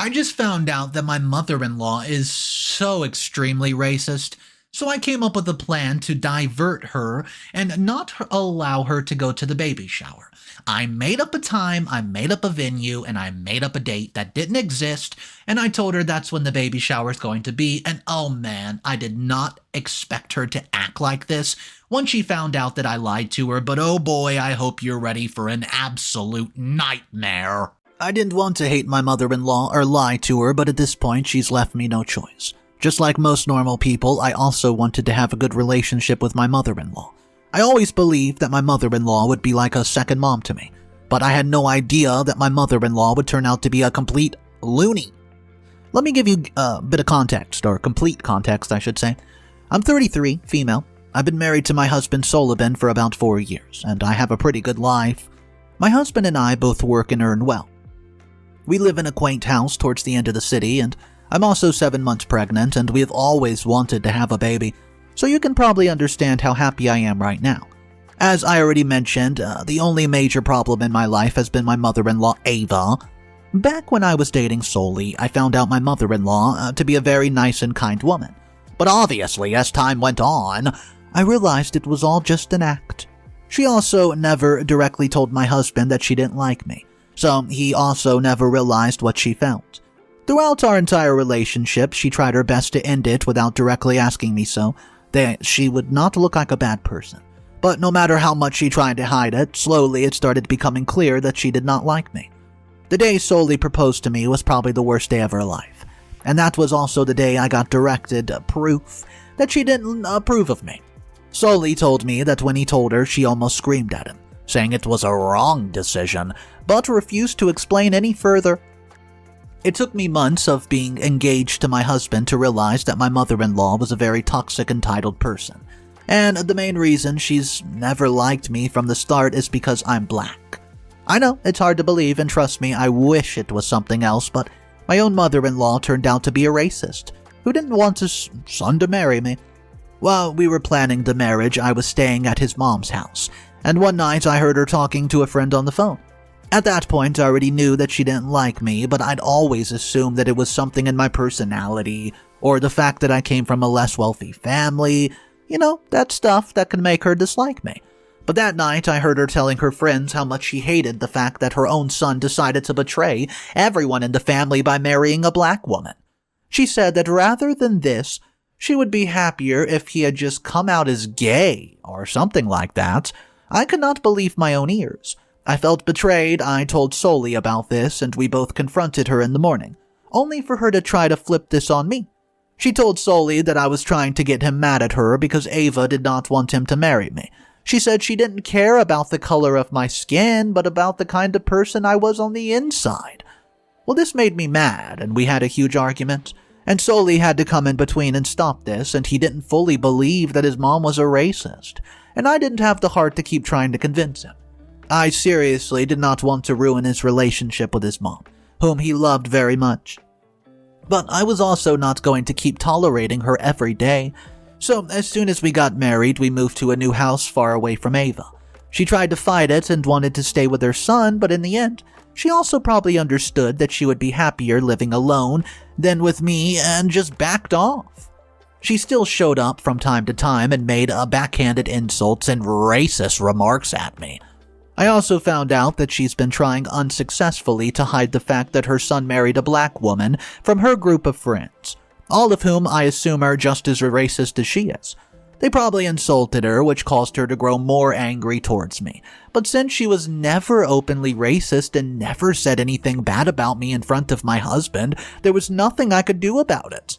I just found out that my mother-in-law is so extremely racist, so I came up with a plan to divert her and not allow her to go to the baby shower. I made up a time, I made up a venue, and I made up a date that didn't exist, and I told her that's when the baby shower is going to be, and oh man, I did not expect her to act like this once she found out that I lied to her, but oh boy, I hope you're ready for an absolute nightmare. I didn't want to hate my mother-in-law or lie to her, but at this point she's left me no choice. Just like most normal people, I also wanted to have a good relationship with my mother-in-law. I always believed that my mother-in-law would be like a second mom to me, but I had no idea that my mother-in-law would turn out to be a complete loony. Let me give you a bit of context, or complete context, I should say. I'm 33, female. I've been married to my husband Sullivan for about 4 years, and I have a pretty good life. My husband and I both work and earn well. We live in a quaint house towards the end of the city, and I'm also 7 months pregnant, and we have always wanted to have a baby, so you can probably understand how happy I am right now. As I already mentioned, the only major problem in my life has been my mother-in-law, Ava. Back when I was dating Solly, I found out my mother-in-law to be a very nice and kind woman. But obviously, as time went on, I realized it was all just an act. She also never directly told my husband that she didn't like me, so he also never realized what she felt. Throughout our entire relationship, she tried her best to end it without directly asking me so, that she would not look like a bad person. But no matter how much she tried to hide it, slowly it started becoming clear that she did not like me. The day Solly proposed to me was probably the worst day of her life, and that was also the day I got directed proof that she didn't approve of me. Solly told me that when he told her, she almost screamed at him, saying it was a wrong decision, but refused to explain any further. It took me months of being engaged to my husband to realize that my mother-in-law was a very toxic, entitled person. And the main reason she's never liked me from the start is because I'm black. I know, it's hard to believe, and trust me, I wish it was something else, but my own mother-in-law turned out to be a racist, who didn't want his son to marry me. While we were planning the marriage, I was staying at his mom's house, and one night I heard her talking to a friend on the phone. At that point, I already knew that she didn't like me, but I'd always assumed that it was something in my personality, or the fact that I came from a less wealthy family, that stuff that can make her dislike me. But that night, I heard her telling her friends how much she hated the fact that her own son decided to betray everyone in the family by marrying a black woman. She said that rather than this, she would be happier if he had just come out as gay, or something like that. I could not believe my own ears. I felt betrayed. I told Solly about this, and we both confronted her in the morning, only for her to try to flip this on me. She told Solly that I was trying to get him mad at her because Ava did not want him to marry me. She said she didn't care about the color of my skin, but about the kind of person I was on the inside. Well, this made me mad, and we had a huge argument, and Solly had to come in between and stop this, and he didn't fully believe that his mom was a racist, and I didn't have the heart to keep trying to convince him. I seriously did not want to ruin his relationship with his mom, whom he loved very much. But I was also not going to keep tolerating her every day, so as soon as we got married, we moved to a new house far away from Ava. She tried to fight it and wanted to stay with her son, but in the end, she also probably understood that she would be happier living alone than with me and just backed off. She still showed up from time to time and made backhanded insults and racist remarks at me. I also found out that she's been trying unsuccessfully to hide the fact that her son married a black woman from her group of friends, all of whom I assume are just as racist as she is. They probably insulted her, which caused her to grow more angry towards me. But since she was never openly racist and never said anything bad about me in front of my husband, there was nothing I could do about it.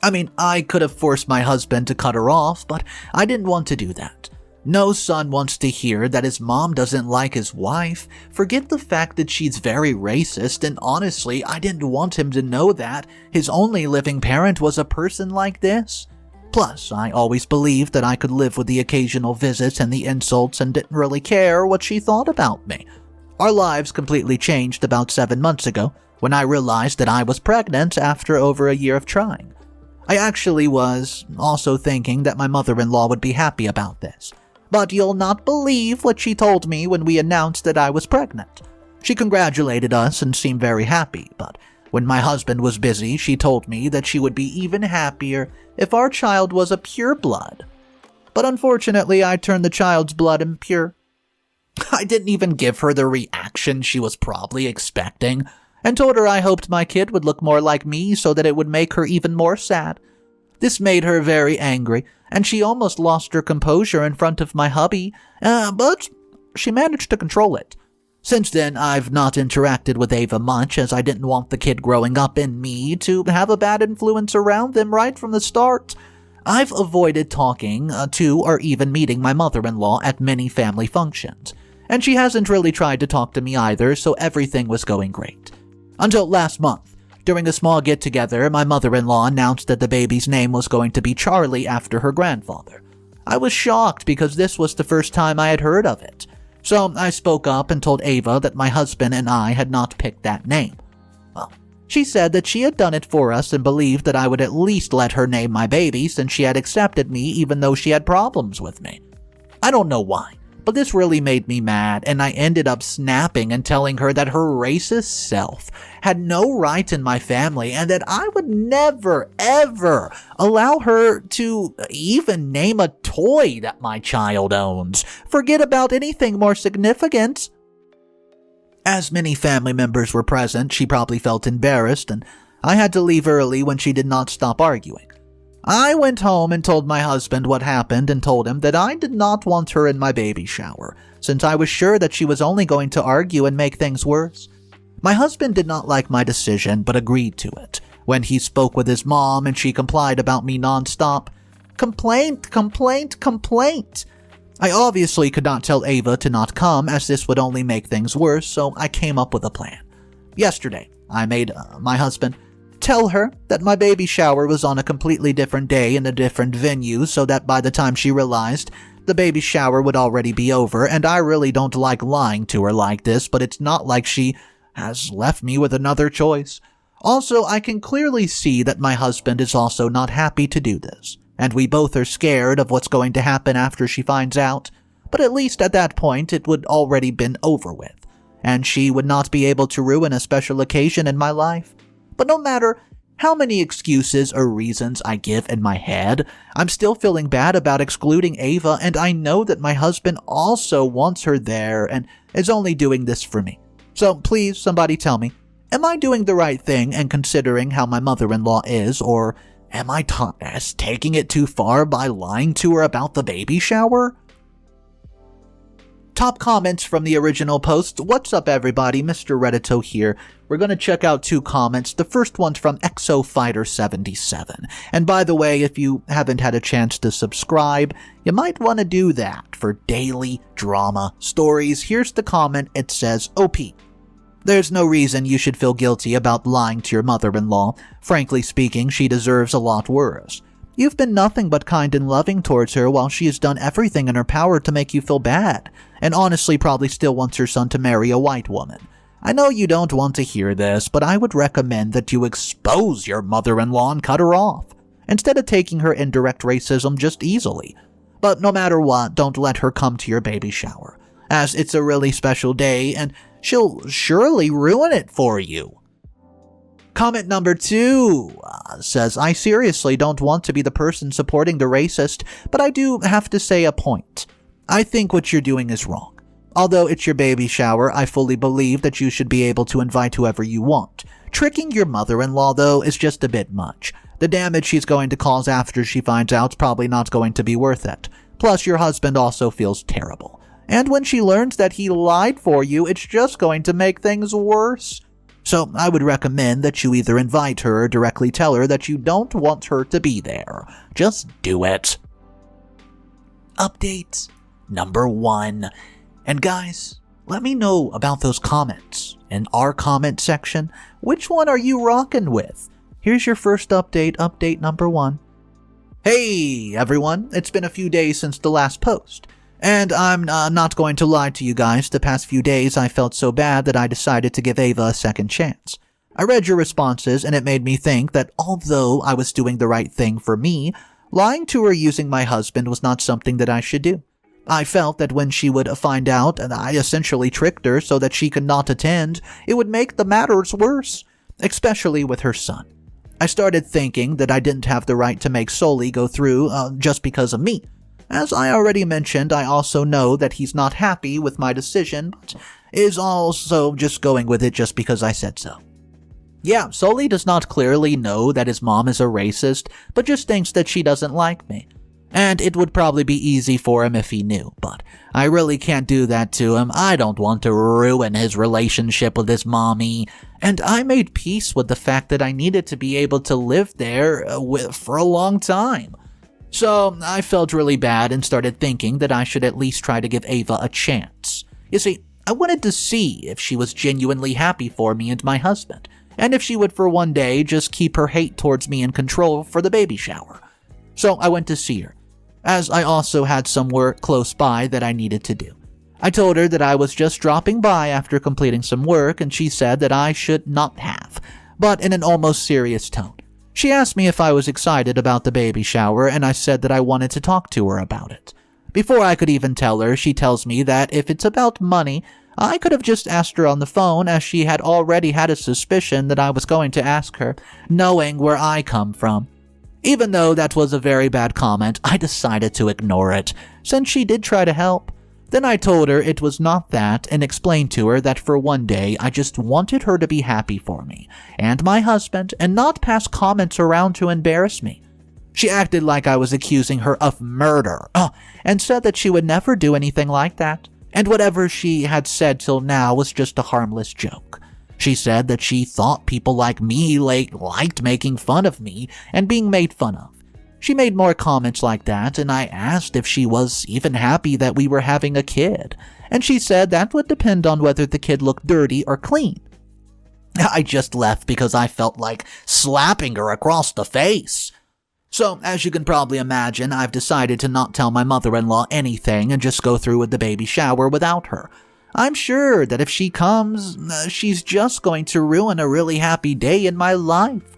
I mean, I could have forced my husband to cut her off, but I didn't want to do that. No son wants to hear that his mom doesn't like his wife. Forget the fact that she's very racist, and honestly, I didn't want him to know that his only living parent was a person like this. Plus, I always believed that I could live with the occasional visits and the insults and didn't really care what she thought about me. Our lives completely changed about 7 months ago when I realized that I was pregnant after over a year of trying. I actually was also thinking that my mother-in-law would be happy about this. But you'll not believe what she told me when we announced that I was pregnant. She congratulated us and seemed very happy, but When my husband was busy, she told me that she would be even happier if our child was a pure blood. But unfortunately, I turned the child's blood impure. I didn't even give her the reaction she was probably expecting, and told her I hoped my kid would look more like me so that it would make her even more sad. This made her very angry, and she almost lost her composure in front of my hubby, but she managed to control it. Since then, I've not interacted with Ava much, as I didn't want the kid growing up in me to have a bad influence around them right from the start. I've avoided talking to or even meeting my mother-in-law at many family functions, and she hasn't really tried to talk to me either, so everything was going great. Until last month, during a small get-together, my mother-in-law announced that the baby's name was going to be Charlie after her grandfather. I was shocked because this was the first time I had heard of it. So I spoke up and told Ava that my husband and I had not picked that name. Well, she said that she had done it for us and believed that I would at least let her name my baby since she had accepted me even though she had problems with me. I don't know why, but this really made me mad, and I ended up snapping and telling her that her racist self had no right in my family and that I would never, ever allow her to even name a toy that my child owns. Forget about anything more significant. As many family members were present, she probably felt embarrassed, and I had to leave early when she did not stop arguing. I went home and told my husband what happened and told him that I did not want her in my baby shower, since I was sure that she was only going to argue and make things worse. My husband did not like my decision, but agreed to it. When he spoke with his mom and she complied about me nonstop. Complaint, complaint, complaint. I obviously could not tell Ava to not come, as this would only make things worse, so I came up with a plan. Yesterday, I made my husband tell her that my baby shower was on a completely different day in a different venue, so that by the time she realized, the baby shower would already be over, and I really don't like lying to her like this, but it's not like she has left me with another choice. Also, I can clearly see that my husband is also not happy to do this, and we both are scared of what's going to happen after she finds out, but at least at that point it would already been over with, and she would not be able to ruin a special occasion in my life. But no matter how many excuses or reasons I give in my head, I'm still feeling bad about excluding Ava, and I know that my husband also wants her there and is only doing this for me. So please, somebody tell me, am I doing the right thing and considering how my mother-in-law is, or am I taking it too far by lying to her about the baby shower? Top comments from the original post. What's up, everybody? Mr. Reddito here. We're going to check out 2 comments. The first one's from ExoFighter77. And by the way, if you haven't had a chance to subscribe, you might want to do that for daily drama stories. Here's the comment. It says, OP. There's no reason you should feel guilty about lying to your mother-in-law. Frankly speaking, she deserves a lot worse. You've been nothing but kind and loving towards her while she has done everything in her power to make you feel bad, and honestly probably still wants her son to marry a white woman. I know you don't want to hear this, but I would recommend that you expose your mother-in-law and cut her off, instead of taking her indirect racism just easily. But no matter what, don't let her come to your baby shower, as it's a really special day and she'll surely ruin it for you. Comment number 2 says, I seriously don't want to be the person supporting the racist, but I do have to say a point. I think what you're doing is wrong. Although it's your baby shower, I fully believe that you should be able to invite whoever you want. Tricking your mother-in-law, though, is just a bit much. The damage she's going to cause after she finds out's probably not going to be worth it. Plus, your husband also feels terrible. And when she learns that he lied for you, it's just going to make things worse. So I would recommend that you either invite her or directly tell her that you don't want her to be there. Just do it. Update number 1. And guys, let me know about those comments in our comment section. Which one are you rocking with? Here's your first update, update number 1. Hey everyone, it's been a few days since the last post. And I'm not going to lie to you guys, the past few days I felt so bad that I decided to give Ava a second chance. I read your responses and it made me think that although I was doing the right thing for me, lying to her using my husband was not something that I should do. I felt that when she would find out that I essentially tricked her so that she could not attend, it would make the matters worse. especially with her son. I started thinking that I didn't have the right to make Sully go through just because of me. As I already mentioned, I also know that he's not happy with my decision, but is also just going with it just because I said so. Yeah, Sully does not clearly know that his mom is a racist, but just thinks that she doesn't like me. And it would probably be easy for him if he knew, but I really can't do that to him. I don't want to ruin his relationship with his mommy. And I made peace with the fact that I needed to be able to live there for a long time. So I felt really bad and started thinking that I should at least try to give Ava a chance. You see, I wanted to see if she was genuinely happy for me and my husband, and if she would for one day just keep her hate towards me in control for the baby shower. So I went to see her, as I also had some work close by that I needed to do. I told her that I was just dropping by after completing some work, and she said that I should not have, but in an almost serious tone. She asked me if I was excited about the baby shower, and I said that I wanted to talk to her about it. Before I could even tell her, she tells me that if it's about money, I could have just asked her on the phone, as she had already had a suspicion that I was going to ask her, knowing where I come from. Even though that was a very bad comment, I decided to ignore it, since she did try to help. Then I told her it was not that, and explained to her that for one day I just wanted her to be happy for me and my husband, and not pass comments around to embarrass me. She acted like I was accusing her of murder, and said that she would never do anything like that, and whatever she had said till now was just a harmless joke. She said that she thought people like me liked making fun of me and being made fun of. She made more comments like that, and I asked if she was even happy that we were having a kid, and she said that would depend on whether the kid looked dirty or clean. I just left because I felt like slapping her across the face. So, as you can probably imagine, I've decided to not tell my mother-in-law anything and just go through with the baby shower without her. I'm sure that if she comes, she's just going to ruin a really happy day in my life.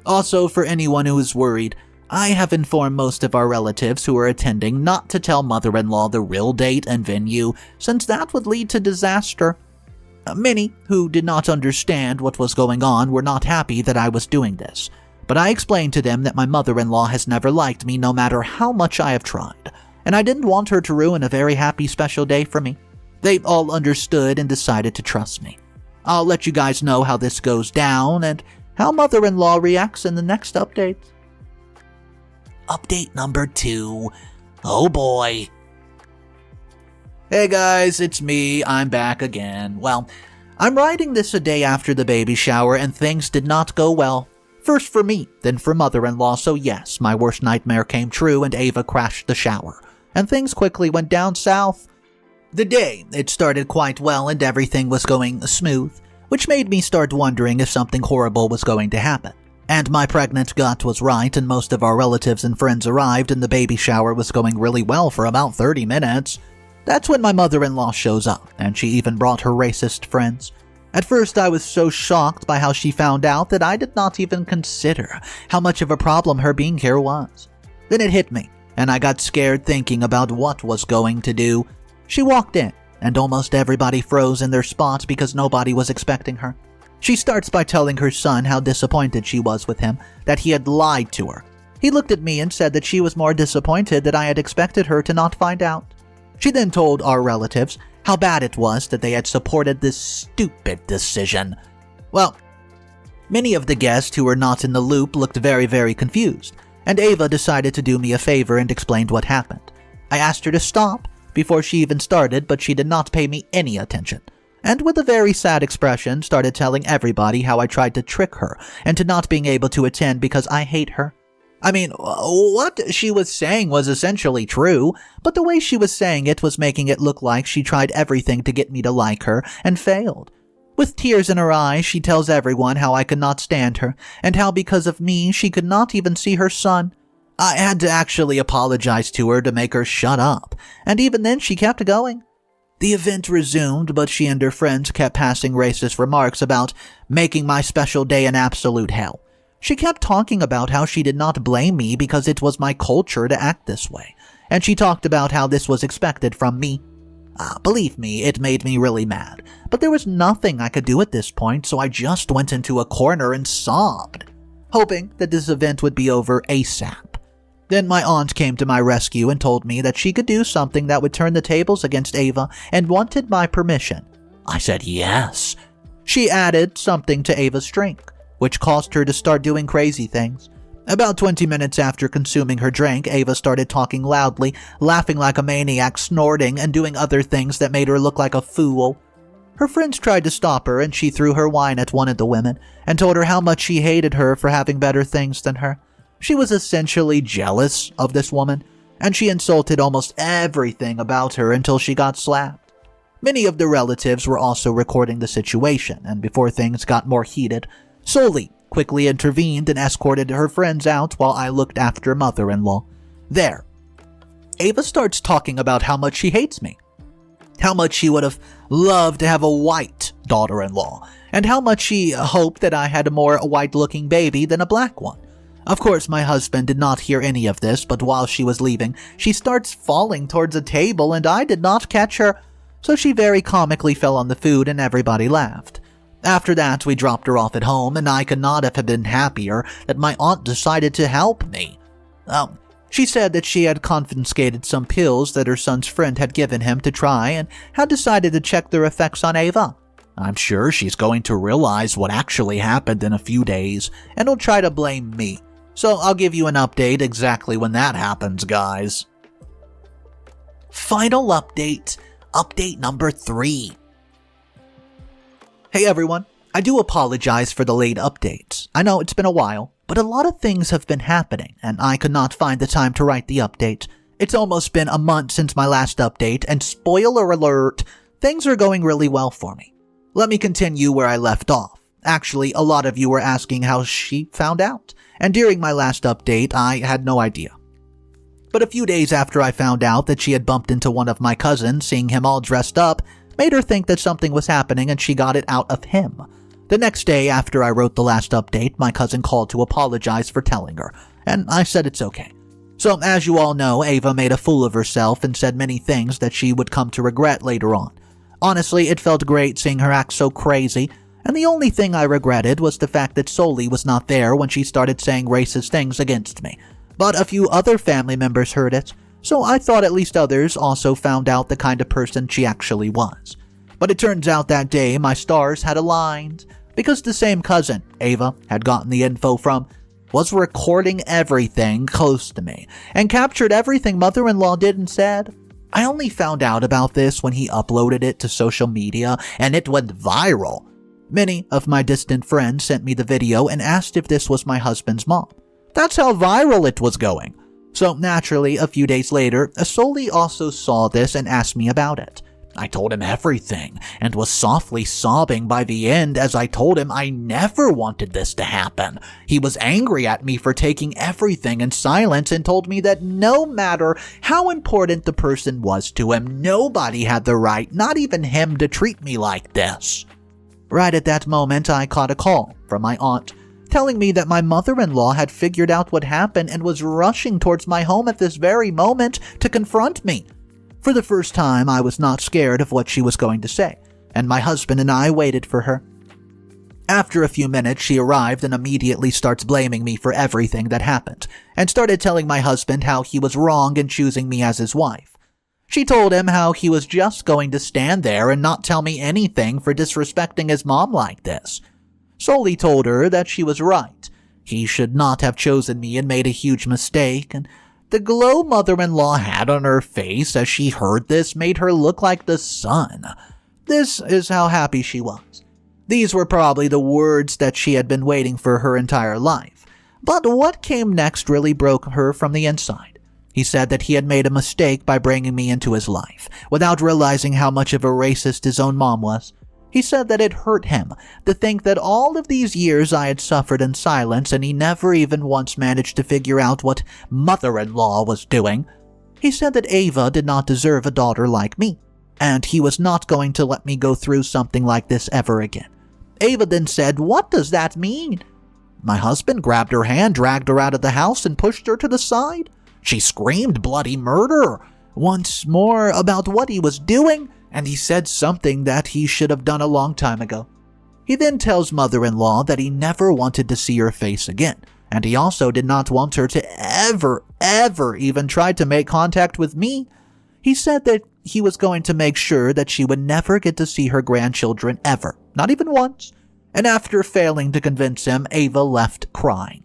Also, for anyone who is worried, I have informed most of our relatives who are attending not to tell mother-in-law the real date and venue, since that would lead to disaster. Many who did not understand what was going on were not happy that I was doing this, but I explained to them that my mother-in-law has never liked me no matter how much I have tried, and I didn't want her to ruin a very happy special day for me. They all understood and decided to trust me. I'll let you guys know how this goes down and how mother-in-law reacts in the next update. Update number 2. Oh boy. Hey guys, it's me. I'm back again. Well, I'm writing this a day after the baby shower and things did not go well. First for me, then for mother-in-law, so yes, my worst nightmare came true and Ava crashed the shower, and things quickly went down south. The day, it started quite well and everything was going smooth, which made me start wondering if something horrible was going to happen. And my pregnant gut was right, and most of our relatives and friends arrived, and the baby shower was going really well for about 30 minutes. That's when my mother-in-law shows up, and she even brought her racist friends. At first, I was so shocked by how she found out that I did not even consider how much of a problem her being here was. Then it hit me, and I got scared thinking about what was going to do. She walked in, and almost everybody froze in their spots because nobody was expecting her. She starts by telling her son how disappointed she was with him, that he had lied to her. He looked at me and said that she was more disappointed that I had expected her to not find out. She then told our relatives how bad it was that they had supported this stupid decision. Well, many of the guests who were not in the loop looked very, very confused, and Ava decided to do me a favor and explained what happened. I asked her to stop before she even started, but she did not pay me any attention, and with a very sad expression started telling everybody how I tried to trick her into not being able to attend because I hate her. I mean, what she was saying was essentially true, but the way she was saying it was making it look like she tried everything to get me to like her and failed. With tears in her eyes, she tells everyone how I could not stand her, and how because of me she could not even see her son. I had to actually apologize to her to make her shut up, and even then she kept going. The event resumed, but she and her friends kept passing racist remarks about making my special day an absolute hell. She kept talking about how she did not blame me because it was my culture to act this way, and she talked about how this was expected from me. Believe me, it made me really mad, but there was nothing I could do at this point, so I just went into a corner and sobbed, hoping that this event would be over ASAP. Then my aunt came to my rescue and told me that she could do something that would turn the tables against Ava and wanted my permission. I said yes. She added something to Ava's drink, which caused her to start doing crazy things. About 20 minutes after consuming her drink, Ava started talking loudly, laughing like a maniac, snorting, and doing other things that made her look like a fool. Her friends tried to stop her, and she threw her wine at one of the women and told her how much she hated her for having better things than her. She was essentially jealous of this woman, and she insulted almost everything about her until she got slapped. Many of the relatives were also recording the situation, and before things got more heated, Soli quickly intervened and escorted her friends out while I looked after mother-in-law. There, Ava starts talking about how much she hates me, how much she would have loved to have a white daughter-in-law, and how much she hoped that I had a more white-looking baby than a black one. Of course, my husband did not hear any of this, but while she was leaving, she starts falling towards a table and I did not catch her, so she very comically fell on the food and everybody laughed. After that, we dropped her off at home, and I could not have been happier that my aunt decided to help me. She said that she had confiscated some pills that her son's friend had given him to try and had decided to check their effects on Ava. I'm sure she's going to realize what actually happened in a few days and will try to blame me. So I'll give you an update exactly when that happens, guys. Final update number 3. Hey everyone, I do apologize for the late updates. I know it's been a while, but a lot of things have been happening and I could not find the time to write the update. It's almost been a month since my last update, and spoiler alert, things are going really well for me. Let me continue where I left off. Actually, a lot of you were asking how she found out, and during my last update, I had no idea. But a few days after I found out that she had bumped into one of my cousins, seeing him all dressed up, made her think that something was happening and she got it out of him. The next day after I wrote the last update, my cousin called to apologize for telling her, and I said it's okay. So, as you all know, Ava made a fool of herself and said many things that she would come to regret later on. Honestly, it felt great seeing her act so crazy, and the only thing I regretted was the fact that Soli was not there when she started saying racist things against me. But a few other family members heard it, so I thought at least others also found out the kind of person she actually was. But it turns out that day my stars had aligned, because the same cousin Ava had gotten the info from was recording everything close to me, and captured everything mother-in-law did and said. I only found out about this when he uploaded it to social media, and it went viral. Many of my distant friends sent me the video and asked if this was my husband's mom. That's how viral it was going. So naturally, a few days later, Soli also saw this and asked me about it. I told him everything, and was softly sobbing by the end as I told him I never wanted this to happen. He was angry at me for taking everything in silence and told me that no matter how important the person was to him, nobody had the right, not even him, to treat me like this. Right at that moment, I caught a call from my aunt, telling me that my mother-in-law had figured out what happened and was rushing towards my home at this very moment to confront me. For the first time, I was not scared of what she was going to say, and my husband and I waited for her. After a few minutes, she arrived and immediately starts blaming me for everything that happened, and started telling my husband how he was wrong in choosing me as his wife. She told him how he was just going to stand there and not tell me anything for disrespecting his mom like this. Soli told her that she was right. He should not have chosen me and made a huge mistake, and the glow mother-in-law had on her face as she heard this made her look like the sun. This is how happy she was. These were probably the words that she had been waiting for her entire life. But what came next really broke her from the inside. He said that he had made a mistake by bringing me into his life, without realizing how much of a racist his own mom was. He said that it hurt him to think that all of these years I had suffered in silence, and he never even once managed to figure out what mother-in-law was doing. He said that Ava did not deserve a daughter like me, and he was not going to let me go through something like this ever again. Ava then said, "What does that mean?" My husband grabbed her hand, dragged her out of the house, and pushed her to the side. She screamed bloody murder. once more about what he was doing, and he said something that he should have done a long time ago. He then tells mother-in-law that he never wanted to see her face again, and he also did not want her to ever even try to make contact with me. He said that he was going to make sure that she would never get to see her grandchildren ever, not even once. And after failing to convince him, Ava left crying.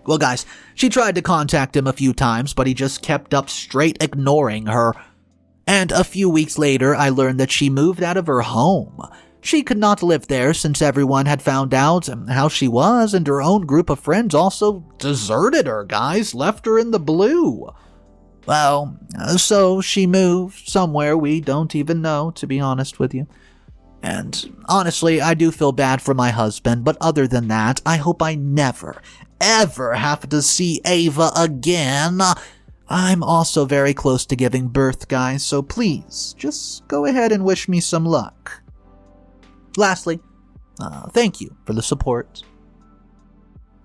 Well, guys, she tried to contact him a few times, but he just kept up straight ignoring her. And a few weeks later, I learned that she moved out of her home. She could not live there since everyone had found out how she was, and her own group of friends also deserted her, guys, left her in the blue. Well, so she moved somewhere we don't even know, to be honest with you. And honestly, I do feel bad for my husband, but other than that, I hope I never, ever have to see Ava again. I'm also very close to giving birth, guys, so please, just go ahead and wish me some luck. Lastly, thank you for the support.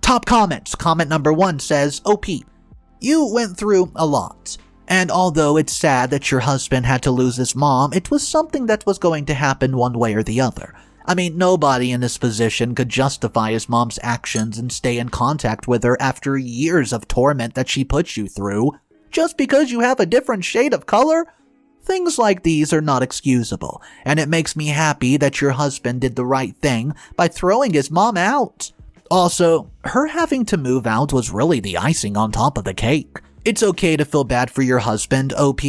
Top comments. Comment number 1 says, OP, you went through a lot. And although it's sad that your husband had to lose his mom, it was something that was going to happen one way or the other. I mean, nobody in this position could justify his mom's actions and stay in contact with her after years of torment that she put you through. Just because you have a different shade of color? Things like these are not excusable, and it makes me happy that your husband did the right thing by throwing his mom out. Also, her having to move out was really the icing on top of the cake. It's okay to feel bad for your husband, OP,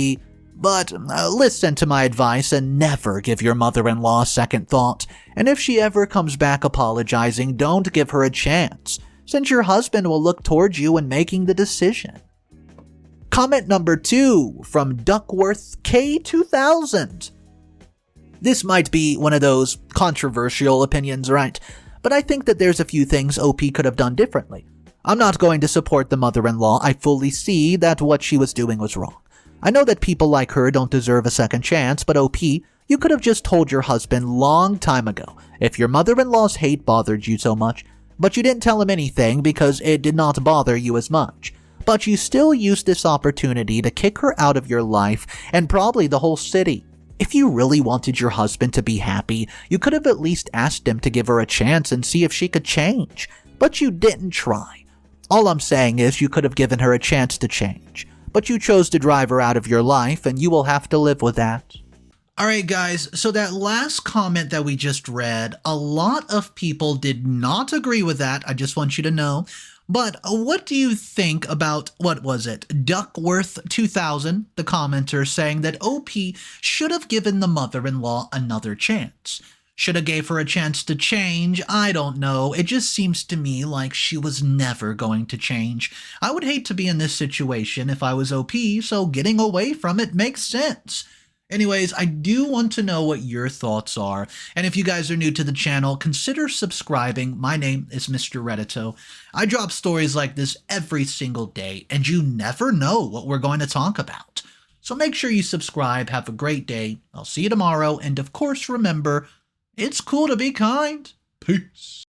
but listen to my advice and never give your mother-in-law a second thought. And if she ever comes back apologizing, don't give her a chance, since your husband will look towards you when making the decision. Comment number 2 from Duckworth K2000. This might be one of those controversial opinions, right? But I think that there's a few things OP could have done differently. I'm not going to support the mother-in-law. I fully see that what she was doing was wrong. I know that people like her don't deserve a second chance, but OP, you could have just told your husband long time ago if your mother-in-law's hate bothered you so much, but you didn't tell him anything because it did not bother you as much. But you still used this opportunity to kick her out of your life and probably the whole city. If you really wanted your husband to be happy, you could have at least asked him to give her a chance and see if she could change. But you didn't try. All I'm saying is you could have given her a chance to change, but you chose to drive her out of your life, and you will have to live with that. Alright guys, so that last comment that we just read, a lot of people did not agree with that, I just want you to know. But what do you think about, what was it, Duckworth2000, the commenter, saying that OP should have given the mother-in-law another chance? Should have gave her a chance to change? I don't know. It just seems to me like she was never going to change. I would hate to be in this situation if I was OP, so getting away from it makes sense. Anyways, I do want to know what your thoughts are, and if you guys are new to the channel, consider subscribing. My name is Mr. Reddito. I drop stories like this every single day, and you never know what we're going to talk about. So make sure you subscribe. Have a great day. I'll see you tomorrow, and of course remember, it's cool to be kind. Peace.